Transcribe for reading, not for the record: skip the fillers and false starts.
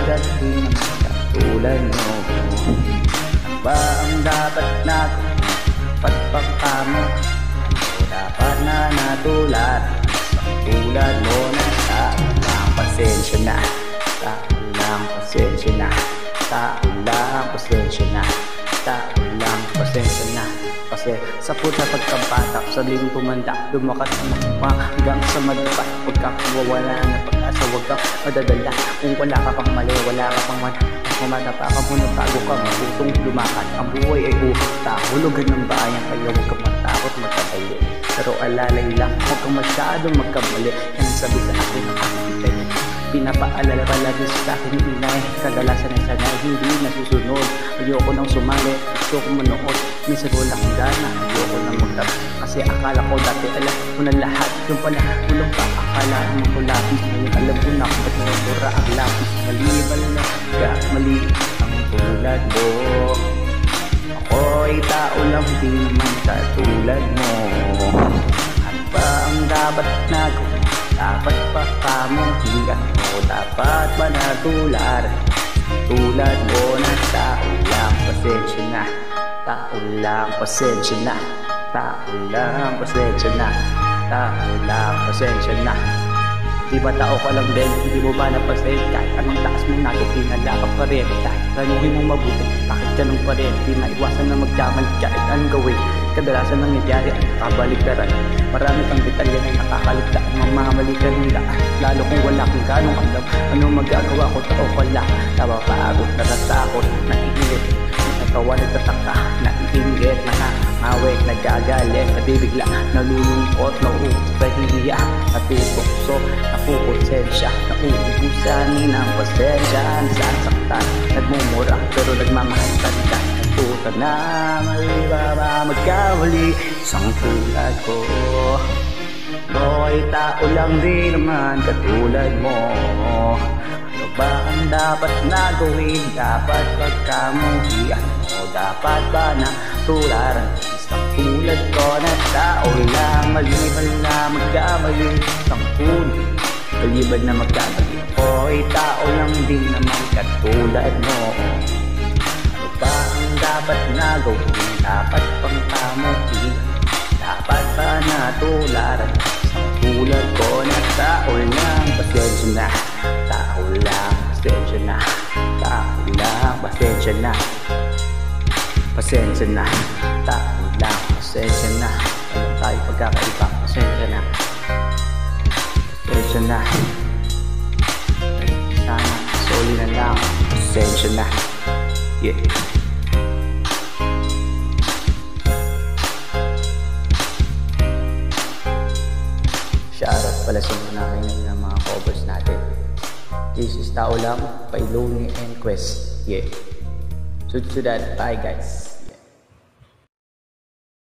at di naman katulad mo. Ano ba ang dapat na pagpagkamo? O dapat na natulad tulad mo na tao lang, pasensya na. Tao lang, pasensya na. Tao lang, pasensya na. Tao lang, pasensya na. Kasi sa puta pagkabatak, sa ling tumanda, lumakas na hanggang sa madapat. Pagkakawawala na pag-asa, huwag kang madadala. Kung wala ka pang mali, wala ka pang mamadapa ka muna bago ka matutong lumakad. Ang buhay ay uta, hulugan ng bayan, kaya huwag kang matakot magkabali. Pero alalay lang, huwag kang masyadong magkamali. Yan sabi sa akin ng kapitay, pinapaalala palagi sa akin yung inay. Kadalasan ay sanay, hindi nasusunod. Ayoko nang sumali, gusto ko manood. Minsan walang gana, ayoko nang magtap. Kasi akala ko dati alam ko na lahat. Yung pala, kulang pa, akala mo ko lapis. Ngayon alam ko na kung ba't mura ang lapis. Maliban na ka, mali ang tulad mo. Ako'y tao lang, di naman katulad mo. Ano ba ang dapat na gawin? Dapat pa kamo hinggat mo? Dapat ba natulad tulad mo na tao lang, pasensya na. Tao lang, pasensya na. Tao lang, pasensya na. Tao lang, pasensya na. Di ba tao ka lang din? Hindi mo ba napasin? Kahit anong taas mo nakikinala ka pa rin. Kahit ganuhin mo mabuti, bakit ganun pa rin? Di maiwasan na magkamali kahit anong gawin. Kadalasan nangyayari ay kabaligtaran. Marami kang detalye na nakakaligtaan. Mamamali ka ng daan, lalo kung wala kang ganong alam. Ano magagawa ko, tao ka lang. Napapagod, natatakot, naiinit, natawa, nagtataka, naiinggit, nakangawit, nagagalit, nabibigla, nalulungkot, nauupahiya, natutokso, napukonsensya, nauubusanin ang pasensya, nasasaktan, nagmumura, pero nagmamahal ka. Natuto na mali ba magkawali, isang tulad ko. Ako'y tao lang din naman katulad mo. Ano ba ang dapat na gawin? Dapat pagkamuhian mo? Dapat ba na tularan? Isang tulad ko na tao lang, maliban na magkamali. Isang tulad, maliban na magkamali. Ako'y tao lang din naman katulad mo. Ano ba ang dapat na gawin? Dapat pang kamuhian? Dapat ba na tularan? Tulad ko na tao lang, pasensya na. Tao lang, pasensya na. Tao lang, pasensya na. Pasensya na. Tao lang, pasensya na. Ano tayo pagkakaiba? Pasensya na. Pasensya na. Sana, soli na lang. Pasensya na. Yeah. Shoutout pala sa mga nakinig ng mga covers natin. This is Tao Lang by Lonely and Quest. Yeah. So to that, bye guys.